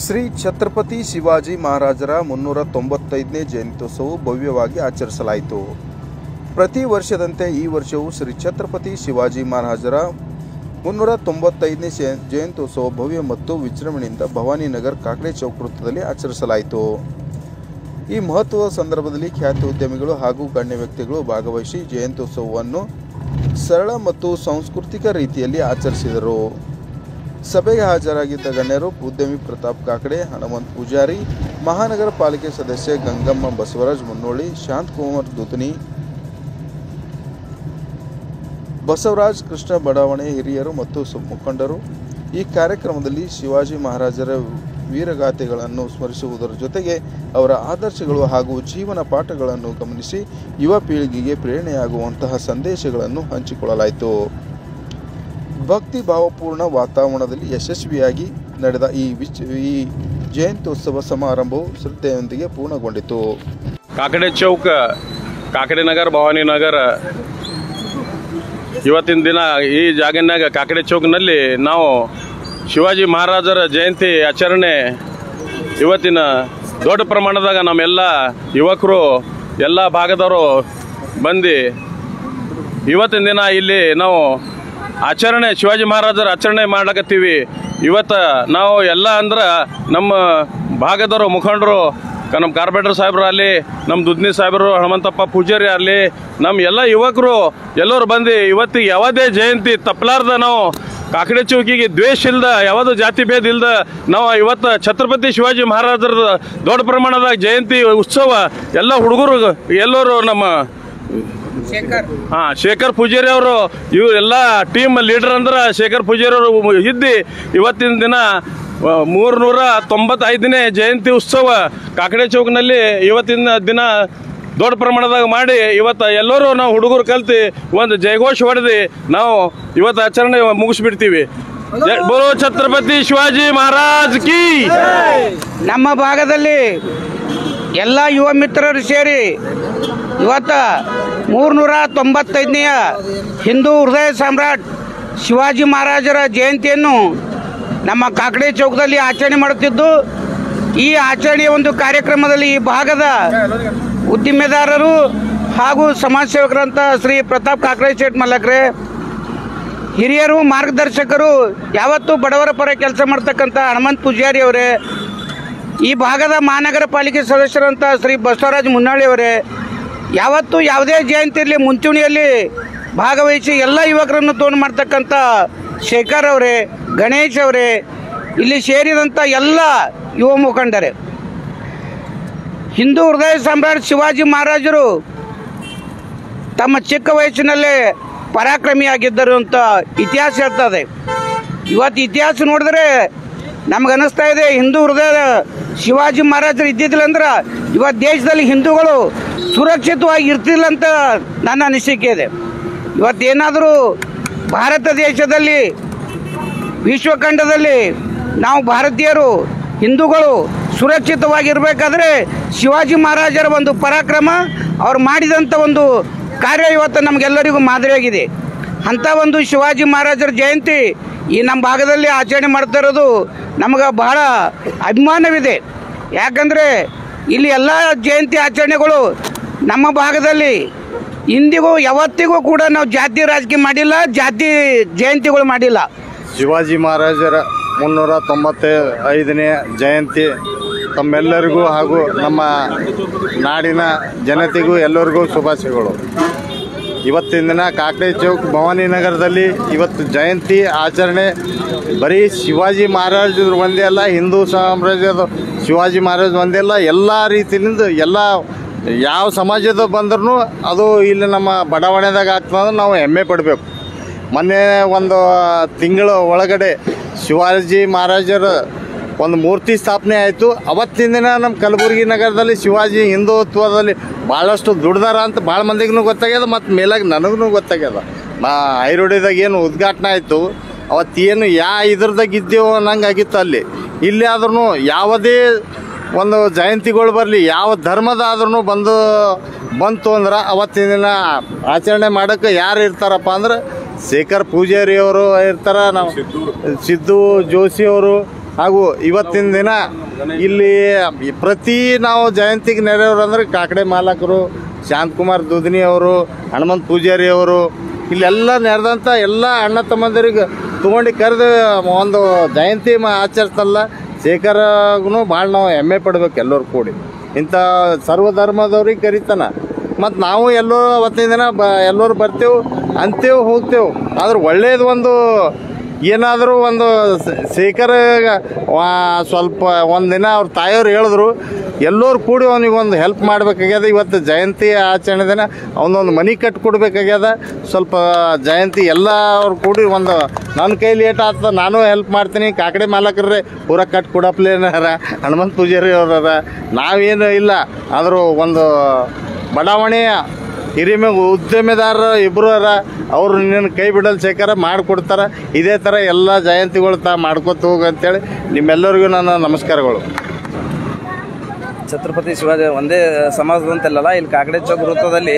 ಶ್ರೀ ಛತ್ರಪತಿ ಶಿವಾಜಿ ಮಹಾರಾಜರ 395ನೇ ಜಯಂತ್ಯೋತ್ಸವ ಭವ್ಯವಾಗಿ ಆಚರಿಸಲಾಯಿತು. ಪ್ರತಿ ವರ್ಷದಂತೆ ಈ ವರ್ಷವೂ ಶ್ರೀ ಛತ್ರಪತಿ ಶಿವಾಜಿ ಮಹಾರಾಜರ 395ನೇ ಜಯಂತ್ಯೋತ್ಸವ ಭವ್ಯ ಮತ್ತು ವಿಜೃಂಭಣೆಯಿಂದ ಭವಾನಿನಗರ ಕಾಕಡೆ ಚೌಕ್ ವೃತ್ತದಲ್ಲಿ ಆಚರಿಸಲಾಯಿತು. ಈ ಮಹತ್ವದ ಸಂದರ್ಭದಲ್ಲಿ ಖ್ಯಾತ ಉದ್ಯಮಿಗಳು ಹಾಗೂ ಗಣ್ಯ ವ್ಯಕ್ತಿಗಳು ಭಾಗವಹಿಸಿ ಜಯಂತ್ಯೋತ್ಸವವನ್ನು ಸರಳ ಮತ್ತು ಸಾಂಸ್ಕೃತಿಕ ರೀತಿಯಲ್ಲಿ ಆಚರಿಸಿದರು. ಸಭೆಗೆ ಹಾಜರಾಗಿದ್ದ ಗಣ್ಯರು ಉದ್ಯಮಿ ಪ್ರತಾಪ್ ಕಾಕಡೆ, ಹನುಮಂತ್ ಪೂಜಾರಿ, ಮಹಾನಗರ ಪಾಲಿಕೆ ಸದಸ್ಯ ಗಂಗಮ್ಮ ಬಸವರಾಜ್ ಮುನ್ನೋಳಿ, ಶಾಂತಕುಮಾರ್ ದುಧನಿ, ಬಸವರಾಜ್ ಕೃಷ್ಣ ಬಡಾವಣೆ ಹಿರಿಯರು ಮತ್ತು ಮುಖಂಡರು ಈ ಕಾರ್ಯಕ್ರಮದಲ್ಲಿ ಶಿವಾಜಿ ಮಹಾರಾಜರ ವೀರಗಾಥೆಗಳನ್ನು ಸ್ಮರಿಸುವುದರ ಜೊತೆಗೆ ಅವರ ಆದರ್ಶಗಳು ಹಾಗೂ ಜೀವನ ಪಾಠಗಳನ್ನು ಗಮನಿಸಿ ಯುವ ಪೀಳಿಗೆಗೆ ಪ್ರೇರಣೆಯಾಗುವಂತಹ ಸಂದೇಶಗಳನ್ನು ಹಂಚಿಕೊಳ್ಳಲಾಯಿತು. ಭಕ್ತಿ ಭಾವಪೂರ್ಣ ವಾತಾವರಣದಲ್ಲಿ ಯಶಸ್ವಿಯಾಗಿ ನಡೆದ ಈ ಜಯಂತ್ಯೋತ್ಸವ ಸಮಾರಂಭವು ಶ್ರದ್ಧೆಯೊಂದಿಗೆ ಪೂರ್ಣಗೊಂಡಿತು. ಕಾಕಡೆ ಚೌಕ, ಕಾಕಡೆ ನಗರ, ಭವಾನಿನಗರ ಇವತ್ತಿನ ದಿನ ಈ ಜಾಗನಾಗ ಕಾಕಡೆ ಚೌಕ್ನಲ್ಲಿ ನಾವು ಶಿವಾಜಿ ಮಹಾರಾಜರ ಜಯಂತಿ ಆಚರಣೆ ಇವತ್ತಿನ ದೊಡ್ಡ ಪ್ರಮಾಣದಾಗ ನಮ್ಮೆಲ್ಲ ಯುವಕರು ಎಲ್ಲ ಭಾಗದವರು ಬಂದು ಇವತ್ತಿನ ದಿನ ಇಲ್ಲಿ ನಾವು ಆಚರಣೆ ಶಿವಾಜಿ ಮಹಾರಾಜರ ಆಚರಣೆ ಮಾಡ್ಲಕತ್ತೀವಿ. ಇವತ್ತು ನಾವು ಎಲ್ಲ ಅಂದ್ರೆ ನಮ್ಮ ಭಾಗದವರು ಮುಖಂಡರು, ನಮ್ಮ ಕಾರ್ಪೊರೇಟರ್ ಸಾಹೇಬ್ರು ಆಗಲಿ, ನಮ್ಮ ದುದ್ನಿ ಸಾಹೇಬರು, ಹನುಮಂತಪ್ಪ ಪೂಜಾರಿ ಆಗಲಿ, ನಮ್ಮ ಎಲ್ಲ ಯುವಕರು ಎಲ್ಲರೂ ಬಂದು ಇವತ್ತಿಗೆ ಯಾವುದೇ ಜಯಂತಿ ತಪ್ಪಲಾರ್ದ ನಾವು ಕಾಕಡೆ ಚೌಕಿಗೆ ದ್ವೇಷ ಇಲ್ದ, ಯಾವುದೋ ಜಾತಿ ಭೇದ ಇಲ್ದ ನಾವು ಇವತ್ತು ಛತ್ರಪತಿ ಶಿವಾಜಿ ಮಹಾರಾಜರ ದೊಡ್ಡ ಪ್ರಮಾಣದಾಗ ಜಯಂತಿ ಉತ್ಸವ ಎಲ್ಲ ಹುಡುಗರು ಎಲ್ಲರೂ ನಮ್ಮ ಶೇಖರ್ ಪೂಜಾರಿ ಅವರು ಇವರೆಲ್ಲ ಟೀಮ್ ಲೀಡರ್ ಅಂದ್ರೆ ಶೇಖರ್ ಪೂಜಾರಿ ಅವರು ಇದ್ದು ಇವತ್ತಿನ ದಿನ 395ನೇ ಜಯಂತಿ ಉತ್ಸವ ಕಾಕಡೆ ಚೌಕ್ನಲ್ಲಿ ಇವತ್ತಿನ ದಿನ ದೊಡ್ಡ ಪ್ರಮಾಣದಾಗ ಮಾಡಿ ಇವತ್ತು ಎಲ್ಲರೂ ನಾವು ಹುಡುಗರು ಕಲ್ತು ಒಂದು ಜಯಘೋಷ ಹೊಡೆದು ನಾವು ಇವತ್ತು ಆಚರಣೆ ಮುಗಿಸ್ಬಿಡ್ತೀವಿ. ಬೋಲೋ ಛತ್ರಪತಿ ಶಿವಾಜಿ ಮಹಾರಾಜ್ ಕಿ. ನಮ್ಮ ಭಾಗದಲ್ಲಿ ಎಲ್ಲ ಯುವ ಮಿತ್ರರು ಸೇರಿ ಇವತ್ತು 395ನೆಯ ಹಿಂದೂ ಹೃದಯ ಸಾಮ್ರಾಟ್ ಶಿವಾಜಿ ಮಹಾರಾಜರ ಜಯಂತಿಯನ್ನು ನಮ್ಮ ಕಾಕಡೆ ಚೌಕದಲ್ಲಿ ಆಚರಣೆ ಮಾಡುತ್ತಿದ್ದು, ಈ ಆಚರಣೆಯ ಒಂದು ಕಾರ್ಯಕ್ರಮದಲ್ಲಿ ಈ ಭಾಗದ ಉದ್ದಿಮೆದಾರರು ಹಾಗೂ ಸಮಾಜ ಸೇವಕರಂತ ಶ್ರೀ ಪ್ರತಾಪ್ ಕಾಕಡೆ ಶೇಟ್ ಮಲ್ಲಕ್ರೆ, ಹಿರಿಯರು ಮಾರ್ಗದರ್ಶಕರು, ಯಾವತ್ತೂ ಬಡವರ ಪರ ಕೆಲಸ ಮಾಡ್ತಕ್ಕಂಥ ಹನುಮಂತ್ ಪೂಜಾರಿ ಅವರೇ, ಈ ಭಾಗದ ಮಹಾನಗರ ಪಾಲಿಕೆ ಸದಸ್ಯರಂತ ಶ್ರೀ ಬಸವರಾಜ್ ಮುನ್ನಳ್ಳಿ ಅವರೇ, ಯಾವತ್ತೂ ಯಾವುದೇ ಜಯಂತಿ ಇರಲಿ ಮುಂಚೂಣಿಯಲ್ಲಿ ಭಾಗವಹಿಸಿ ಎಲ್ಲ ಯುವಕರನ್ನು ತೋನ್ ಮಾಡ್ತಕ್ಕಂಥ ಶೇಖರ್ ಅವರೇ, ಗಣೇಶ್ ಅವರೇ, ಇಲ್ಲಿ ಸೇರಿದಂಥ ಎಲ್ಲ ಯುವ ಮುಖಂಡರೇ, ಹಿಂದೂ ಹೃದಯ ಸಾಮ್ರಾಟ್ ಶಿವಾಜಿ ಮಹಾರಾಜರು ತಮ್ಮ ಚಿಕ್ಕ ವಯಸ್ಸಿನಲ್ಲೇ ಪರಾಕ್ರಮಿಯಾಗಿದ್ದರು ಅಂತ ಇತಿಹಾಸ ಹೇಳ್ತದೆ. ಇವತ್ತು ಇತಿಹಾಸ ನೋಡಿದ್ರೆ ನಮಗನ್ನಿಸ್ತಾ ಇದೆ, ಹಿಂದೂ ಹೃದಯ ಶಿವಾಜಿ ಮಹಾರಾಜರು ಇದ್ದಿದ್ದಿಲ್ಲ ಅಂದ್ರೆ ಇವತ್ತು ದೇಶದಲ್ಲಿ ಹಿಂದೂಗಳು ಸುರಕ್ಷಿತವಾಗಿ ಇರ್ತಿಲ್ಲ ಅಂತ ನನ್ನ ಅನಿಸಿಕೆ ಇದೆ. ಇವತ್ತೇನಾದರೂ ಭಾರತ ದೇಶದಲ್ಲಿ, ವಿಶ್ವಖಂಡದಲ್ಲಿ ನಾವು ಭಾರತೀಯರು ಹಿಂದೂಗಳು ಸುರಕ್ಷಿತವಾಗಿರಬೇಕಾದ್ರೆ ಶಿವಾಜಿ ಮಹಾರಾಜರ ಒಂದು ಪರಾಕ್ರಮ, ಅವ್ರು ಮಾಡಿದಂಥ ಒಂದು ಕಾರ್ಯ ಇವತ್ತು ನಮಗೆಲ್ಲರಿಗೂ ಮಾದರಿಯಾಗಿದೆ. ಅಂಥ ಒಂದು ಶಿವಾಜಿ ಮಹಾರಾಜರ ಜಯಂತಿ ಈ ನಮ್ಮ ಭಾಗದಲ್ಲಿ ಆಚರಣೆ ಮಾಡ್ತಾ ಇರೋದು ನಮಗೆ ಬಹಳ ಅಭಿಮಾನವಿದೆ. ಯಾಕಂದರೆ ಇಲ್ಲಿ ಎಲ್ಲ ಜಯಂತಿ ಆಚರಣೆಗಳು ನಮ್ಮ ಭಾಗದಲ್ಲಿ ಇಂದಿಗೂ ಯಾವತ್ತಿಗೂ ಕೂಡ ನಾವು ಜಾತಿ ರಾಜಕೀಯ ಮಾಡಿಲ್ಲ, ಜಾತಿ ಜಯಂತಿಗಳು ಮಾಡಿಲ್ಲ. ಶಿವಾಜಿ ಮಹಾರಾಜರ 395ನೇ ಜಯಂತಿ ತಮ್ಮೆಲ್ಲರಿಗೂ ಹಾಗೂ ನಮ್ಮ ನಾಡಿನ ಜನತೆಗೂ ಎಲ್ಲರಿಗೂ ಶುಭಾಶಯಗಳು. ಇವತ್ತಿನ ದಿನ ಕಾಕಡೆ ಚೌಕ್ ಭವಾನಿನಗರದಲ್ಲಿ ಇವತ್ತು ಜಯಂತಿ ಆಚರಣೆ ಬರೀ ಶಿವಾಜಿ ಮಹಾರಾಜರು ಒಂದೇ ಅಲ್ಲ, ಹಿಂದೂ ಸಾಮ್ರಾಜ್ಯದ ಶಿವಾಜಿ ಮಹಾರಾಜ್ ಒಂದೇ ಅಲ್ಲ, ಎಲ್ಲ ರೀತಿಯಿಂದ ಎಲ್ಲ ಯಾವ ಸಮಾಜದ ಬಂದ್ರೂ ಅದು ಇಲ್ಲಿ ನಮ್ಮ ಬಡಾವಣೆದಾಗ ಆಗ್ತದೆ, ನಾವು ಹೆಮ್ಮೆ ಪಡಬೇಕು. ಮೊನ್ನೆ ಒಂದು ತಿಂಗಳ ಒಳಗಡೆ ಶಿವಾಜಿ ಮಹಾರಾಜರ ಒಂದು ಮೂರ್ತಿ ಸ್ಥಾಪನೆ ಆಯಿತು. ಅವತ್ತಿನ ದಿನ ನಮ್ಮ ಕಲಬುರಗಿ ನಗರದಲ್ಲಿ ಶಿವಾಜಿ ಹಿಂದುತ್ವದಲ್ಲಿ ಭಾಳಷ್ಟು ದುಡ್ದಾರ ಅಂತ ಭಾಳ ಮಂದಿಗೂ ಗೊತ್ತಾಗ್ಯದ, ಮತ್ತು ಮೇಲಾಗಿ ನನಗೂ ಗೊತ್ತಾಗ್ಯದ. ಐರೋಡಿದಾಗ ಏನು ಉದ್ಘಾಟನೆ ಆಯಿತು ಅವತ್ತೇನು ಇದ್ರದಾಗ ಇದ್ದೇವೋ ಅನ್ನಂಗೆ ಆಗಿತ್ತು. ಇಲ್ಲಿ ಆದ್ರೂ ಯಾವುದೇ ಒಂದು ಜಯಂತಿಗಳು ಬರಲಿ, ಯಾವ ಧರ್ಮದಾದ್ರೂ ಬಂತು ಅಂದ್ರೆ ಅವತ್ತಿನ ದಿನ ಆಚರಣೆ ಮಾಡೋಕ್ಕೆ ಯಾರು ಇರ್ತಾರಪ್ಪ ಅಂದ್ರೆ ಶೇಖರ್ ಪೂಜಾರಿ ಅವರು ಇರ್ತಾರೆ, ನಾವು ಸಿದ್ದು ಜೋಶಿ ಅವರು, ಹಾಗೂ ಇವತ್ತಿನ ದಿನ ಇಲ್ಲಿ ಪ್ರತಿ ನಾವು ಜಯಂತಿಗೆ ನೆರೆಯವರು ಅಂದರೆ ಕಾಕಡೆ ಮಾಲಕರು, ಶಾಂತಕುಮಾರ್ ದುದ್ನಿ ಅವರು, ಹನುಮಂತ ಪೂಜಾರಿ ಅವರು, ಇಲ್ಲೆಲ್ಲ ನೆರೆದಂಥ ಎಲ್ಲ ಅಣ್ಣ ತಮ್ಮಂದರಿಗೆ ತೊಗೊಂಡು ಕರೆದು ಒಂದು ಜಯಂತಿ ಆಚರಿಸ್ತಲ್ಲ. ಶೇಖರ್ಗೂ ಭಾಳ ನಾವು ಹೆಮ್ಮೆ ಪಡ್ಬೇಕು ಎಲ್ಲರೂ ಕೂಡಿ. ಇಂಥ ಸರ್ವಧರ್ಮದವ್ರಿಗೆ ಕರಿತಾನೆ. ಮತ್ತು ನಾವು ಎಲ್ಲರೂ ಅವತ್ತಿನ ದಿನ ಎಲ್ಲರೂ ಬರ್ತೇವೆ ಅಂತೇವೆ ಹೋಗ್ತೇವೆ. ಆದ್ರೆ ಒಳ್ಳೇದು ಒಂದು ಏನಾದರೂ ಒಂದು ಶೇಖರ್ ಸ್ವಲ್ಪ ಒಂದಿನ ಅವ್ರ ತಾಯಿಯವ್ರು ಹೇಳಿದ್ರು ಎಲ್ಲರೂ ಕೂಡಿ ಅವನಿಗೊಂದು ಹೆಲ್ಪ್ ಮಾಡಬೇಕಾಗ್ಯದ. ಇವತ್ತು ಜಯಂತಿ ಆಚರಣೆ ದಿನ ಅವನೊಂದು ಮನೆ ಕಟ್ಟಿ ಕೊಡ್ಬೇಕಾಗ್ಯದ. ಸ್ವಲ್ಪ ಜಯಂತಿ ಎಲ್ಲ ಅವ್ರು ಕೂಡಿ ಒಂದು ನನ್ನ ಕೈಲಿ ಏಟಾಗ್ತದೆ ನಾನು ಹೆಲ್ಪ್ ಮಾಡ್ತೀನಿ. ಕಾಕಡೆ ಮಾಲಕರೇ ಪೂರ ಕಟ್ಟಿ ಕೊಡಪ್ಲೇನಾರ, ಹನುಮಂತ ಪೂಜಾರಿ ಅವ್ರ ನಾವೇನು ಇಲ್ಲ. ಆದರೂ ಒಂದು ಬಡಾವಣೆಯ ಹಿರಿಮೆ ಉದ್ಯಮಿದಾರರು ಇಬ್ಬರು ಅವರು ನಿನ್ನ ಕೈ ಬಿಡಲು ಶೇಖರ ಮಾಡಿಕೊಡ್ತಾರೆ. ಇದೇ ಥರ ಎಲ್ಲ ಜಯಂತಿಗಳು ಮಾಡ್ಕೊತ ಹೋಗು ಅಂತೇಳಿ ನಿಮ್ಮೆಲ್ಲರಿಗೂ ನನ್ನ ನಮಸ್ಕಾರಗಳು. ಛತ್ರಪತಿ ಶಿವಾಜಿ ಒಂದೇ ಸಮಾಜದಂತೆಲ್ಲ ಇಲ್ಲಿ ಕಾಕಡೆ ಚೌಕ್ ವೃತ್ತದಲ್ಲಿ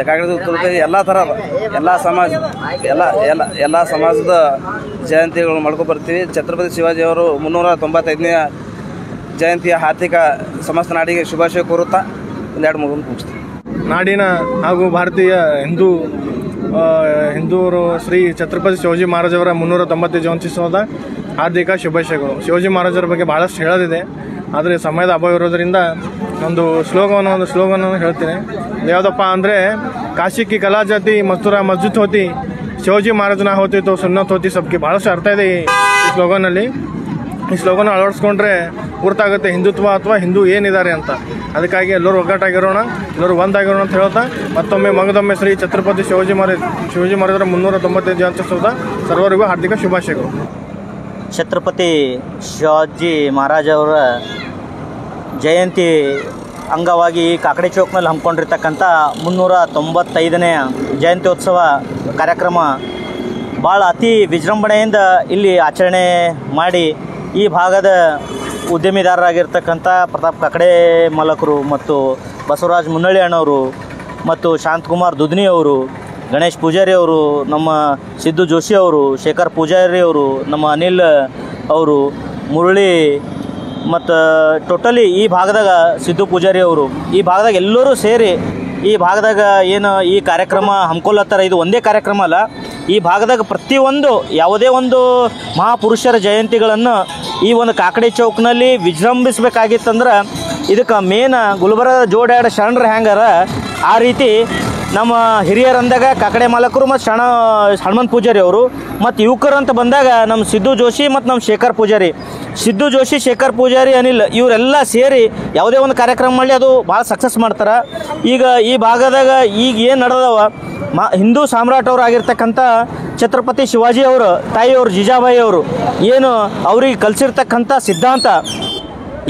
ಕಾಕಡೆ ವೃತ್ತದಲ್ಲಿ ಎಲ್ಲ ಥರ ಎಲ್ಲ ಸಮಾಜ ಎಲ್ಲ ಸಮಾಜದ ಜಯಂತಿಗಳು ಮಾಡ್ಕೊಬರ್ತೀವಿ. ಛತ್ರಪತಿ ಶಿವಾಜಿ ಅವರು 395ನೇ ಜಯಂತಿಯ ಹಾರ್ದಿಕ ಸಮಸ್ತ ನಾಡಿಗೆ ಶುಭಾಶಯ ಕೋರುತ್ತಾ ಒಂದೆರಡು ಮೂರು ಮುಗಿಸ್ತೀವಿ. ನಾಡಿನ ಹಾಗೂ ಭಾರತೀಯ ಹಿಂದೂರು ಶ್ರೀ ಛತ್ರಪತಿ ಶಿವಾಜಿ ಮಹಾರಾಜವರ 390 ಜಯಂತ್ಯುತ್ಸವದ ಹಾರ್ದಿಕ ಶುಭಾಶಯಗಳು. ಶಿವಾಜಿ ಮಹಾರಾಜರ ಬಗ್ಗೆ ಭಾಳಷ್ಟು ಹೇಳೋದಿದೆ, ಆದರೆ ಸಮಯದ ಅಭಾವ ಇರೋದರಿಂದ ಒಂದು ಸ್ಲೋಗನನ್ನು ಹೇಳ್ತೀನಿ. ಯಾವುದಪ್ಪ ಅಂದರೆ ಕಾಶಿ ಕಿ ಕಲಾ ಜಾತಿ ಮಸ್ತೂರ ಮಸ್ಜಿದ್ ಹೋತಿ, ಶಿವಾಜಿ ಮಹಾರಾಜನ ಹೋತಿ ತೋ ಸುನ್ನತ್ ಹೋತಿ ಸಬ್ಗೆ. ಭಾಳಷ್ಟು ಅರ್ಥ ಇದೆ ಈ ಸ್ಲೋಗನಲ್ಲಿ. ಈ ಸ್ಲೋಗನ್ ಅಳವಡಿಸ್ಕೊಂಡ್ರೆ ಗುರ್ತಾಗುತ್ತೆ ಹಿಂದುತ್ವ ಅಥವಾ ಹಿಂದೂ ಏನಿದ್ದಾರೆ ಅಂತ. ಅದಕ್ಕಾಗಿ ಎಲ್ಲರೂ ಒಗ್ಗಟ್ಟಾಗಿರೋಣ, ಎಲ್ಲರೂ ಒಂದಾಗಿರೋಣ ಅಂತ ಹೇಳ್ತಾ ಮಗದೊಮ್ಮೆ ಶ್ರೀ ಛತ್ರಪತಿ ಶಿವಾಜಿ ಮಹಾರಾಜರ 395 ಜಯಂತ್ಯುತ್ಸವದ ಸರ್ವರಿಗೂ ಹಾರ್ದಿಕ ಶುಭಾಶಯಗಳು. ಛತ್ರಪತಿ ಶಿವಾಜಿ ಮಹಾರಾಜವರ ಜಯಂತಿ ಅಂಗವಾಗಿ ಕಾಕಡೆ ಚೌಕ್ನಲ್ಲಿ ಹಮ್ಮಿಕೊಂಡಿರ್ತಕ್ಕಂಥ 395ನೇ ಜಯಂತ್ಯೋತ್ಸವ ಕಾರ್ಯಕ್ರಮ ಭಾಳ ಅತಿ ವಿಜೃಂಭಣೆಯಿಂದ ಇಲ್ಲಿ ಆಚರಣೆ ಮಾಡಿ ಈ ಭಾಗದ ಉದ್ಯಮಿದಾರರಾಗಿರ್ತಕ್ಕಂಥ ಪ್ರತಾಪ್ ಕಾಕಡೆ ಮಾಲಕರು ಮತ್ತು ಬಸವರಾಜ್ ಮುನ್ನಳ್ಳಿ ಅಣ್ಣವರು ಮತ್ತು ಶಾಂತಕುಮಾರ್ ದುದ್ನಿ ಅವರು, ಗಣೇಶ್ ಪೂಜಾರಿ ಅವರು, ನಮ್ಮ ಸಿದ್ದು ಜೋಶಿ ಅವರು, ಶೇಖರ್ ಪೂಜಾರಿ ಅವರು, ನಮ್ಮ ಅನಿಲ್ ಅವರು, ಮುರಳಿ ಮತ್ತು ಟೋಟಲಿ ಈ ಭಾಗದಾಗ ಸಿದ್ದು ಪೂಜಾರಿ ಅವರು, ಈ ಭಾಗದಾಗ ಎಲ್ಲರೂ ಸೇರಿ ಈ ಭಾಗದಾಗ ಏನು ಈ ಕಾರ್ಯಕ್ರಮ ಹಮ್ಮಿಕೊಳ್ಳತ್ತಾರ. ಇದು ಒಂದೇ ಕಾರ್ಯಕ್ರಮ ಅಲ್ಲ, ಈ ಭಾಗದಾಗ ಪ್ರತಿಯೊಂದು ಯಾವುದೇ ಒಂದು ಮಹಾಪುರುಷರ ಜಯಂತಿಗಳನ್ನು ಈ ಒಂದು ಕಾಕಡೆ ಚೌಕ್ನಲ್ಲಿ ವಿಜೃಂಭಿಸಬೇಕಾಗಿತ್ತಂದ್ರೆ ಇದಕ್ಕೆ ಮೇನ್ ಗುಲ್ಬರ್ಗದ ಜೋಡಾಡ ಶರಣರು ಹೆಂಗಾರ ಆ ರೀತಿ ನಮ್ಮ ಹಿರಿಯರಂದಾಗ ಕಾಕಡೆ ಮಾಲಕರು ಮತ್ತು ಹನುಮಂತ ಪೂಜಾರಿ ಅವರು, ಮತ್ತು ಯುವಕರು ಅಂತ ಬಂದಾಗ ನಮ್ಮ ಸಿದ್ದು ಜೋಶಿ ಮತ್ತು ನಮ್ಮ ಶೇಖರ್ ಪೂಜಾರಿ. ಸಿದ್ದು ಜೋಶಿ, ಶೇಖರ್ ಪೂಜಾರಿ, ಅನಿಲ್ ಇವರೆಲ್ಲ ಸೇರಿ ಯಾವುದೇ ಒಂದು ಕಾರ್ಯಕ್ರಮ ಮಾಡಲಿ ಅದು ಭಾಳ ಸಕ್ಸಸ್ ಮಾಡ್ತಾರೆ. ಈಗ ಈ ಭಾಗದಾಗ ಈಗ ಏನು ನಡೆದವ ಹಿಂದೂ ಸಾಮ್ರಾಟ್ ಅವರು ಆಗಿರ್ತಕ್ಕಂಥ ಛತ್ರಪತಿ ಶಿವಾಜಿ ಅವರು ತಾಯಿಯವರು ಜೀಜಾಬಾಯಿ ಅವರು ಏನು ಅವ್ರಿಗೆ ಕಲಿಸಿರ್ತಕ್ಕಂಥ ಸಿದ್ಧಾಂತ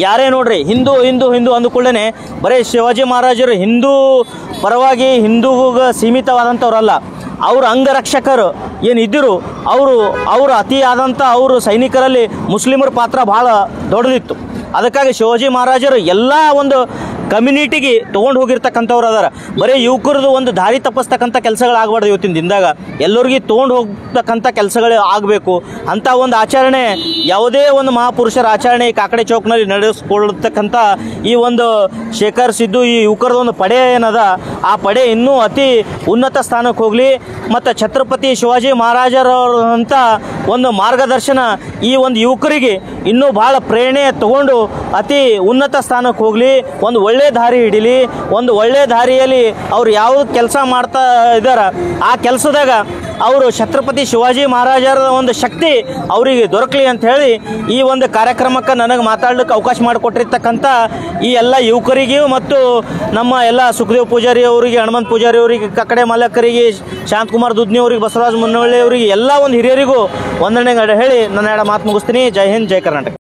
ಯಾರೇ ನೋಡ್ರಿ ಹಿಂದೂ ಹಿಂದೂ ಹಿಂದೂ ಅಂದುಕೊಳ್ಳೇ ಬರೀ ಶಿವಾಜಿ ಮಹಾರಾಜರು ಹಿಂದೂ ಪರವಾಗಿ ಹಿಂದೂಗೆ ಸೀಮಿತವಾದಂಥವ್ರಲ್ಲ. ಅವ್ರ ಅಂಗರಕ್ಷಕರು ಏನಿದ್ದರು ಅವರು ಅತಿಯಾದಂಥ ಅವರು ಸೈನಿಕರಲ್ಲಿ ಮುಸ್ಲಿಮರ ಪಾತ್ರ ಭಾಳ ದೊಡ್ಡದಿತ್ತು. ಅದಕ್ಕಾಗಿ ಶಿವಾಜಿ ಮಹಾರಾಜರು ಎಲ್ಲ ಒಂದು ಕಮ್ಯುನಿಟಿಗೆ ತೊಗೊಂಡು ಹೋಗಿರ್ತಕ್ಕಂಥವ್ರು ಅದಾರ. ಬರೀ ಯುವಕರದು ಒಂದು ದಾರಿ ತಪ್ಪಿಸ್ತಕ್ಕಂಥ ಕೆಲಸಗಳಾಗಬಾರ್ದು. ಇವತ್ತಿನ ದಿನದಾಗ ಎಲ್ಲರಿಗೆ ತೊಗೊಂಡು ಹೋಗ್ತಕ್ಕಂಥ ಕೆಲಸಗಳು ಆಗಬೇಕು. ಅಂಥ ಒಂದು ಆಚರಣೆ ಯಾವುದೇ ಒಂದು ಮಹಾಪುರುಷರ ಆಚರಣೆ ಕಾಕಡೆ ಚೌಕ್ನಲ್ಲಿ ನಡೆಸ್ಕೊಳ್ತಕ್ಕಂಥ ಈ ಒಂದು ಶೇಖರ್ ಸಿದ್ದು ಈ ಯುವಕರದ ಒಂದು ಪಡೆ ಏನದ ಆ ಪಡೆ ಇನ್ನೂ ಅತಿ ಉನ್ನತ ಸ್ಥಾನಕ್ಕೆ ಹೋಗಲಿ ಮತ್ತು ಛತ್ರಪತಿ ಶಿವಾಜಿ ಮಹಾರಾಜರಂಥ ಒಂದು ಮಾರ್ಗದರ್ಶನ ಈ ಒಂದು ಯುವಕರಿಗೆ ಇನ್ನೂ ಭಾಳ ಪ್ರೇರಣೆ ತಗೊಂಡು ಅತಿ ಉನ್ನತ ಸ್ಥಾನಕ್ಕೆ ಹೋಗಲಿ, ಒಂದು ಒಳ್ಳೆ ದಾರಿ ಹಿಡೀಲಿ. ಒಂದು ಒಳ್ಳೆ ದಾರಿಯಲ್ಲಿ ಅವ್ರು ಯಾವ ಕೆಲಸ ಮಾಡ್ತಾ ಇದ್ದಾರೆ ಆ ಕೆಲಸದಾಗ ಅವರು ಛತ್ರಪತಿ ಶಿವಾಜಿ ಮಹಾರಾಜರ ಒಂದು ಶಕ್ತಿ ಅವರಿಗೆ ದೊರಕಲಿ ಅಂತ ಹೇಳಿ ಈ ಒಂದು ಕಾರ್ಯಕ್ರಮಕ್ಕೆ ನನಗೆ ಮಾತಾಡಲಿಕ್ಕೆ ಅವಕಾಶ ಮಾಡಿಕೊಟ್ಟಿರ್ತಕ್ಕಂಥ ಈ ಎಲ್ಲ ಯುವಕರಿಗೂ ಮತ್ತು ನಮ್ಮ ಎಲ್ಲ ಸುಖದೇವ್ ಪೂಜಾರಿ ಅವರಿಗೆ, ಹನುಮಂತ ಪೂಜಾರಿ ಅವರಿಗೆ, ಕಾಕಡೆ ಮಾಲಕರಿಗೆ, ಶಾಂತಕುಮಾರ್ ದುದ್ನಿ ಅವರಿಗೆ, ಬಸವರಾಜ್ ಮುನ್ನಳ್ಳಿ ಅವರಿಗೆ ಎಲ್ಲ ಒಂದು ಹಿರಿಯರಿಗೂ ವಂದನೆ ಹೇಳಿ ನನ್ನ ಎರಡು ಮಾತು ಮುಗಿಸ್ತೀನಿ. ಜೈ ಹಿಂದ್, ಜೈ ಕರ್ನಾಟಕ.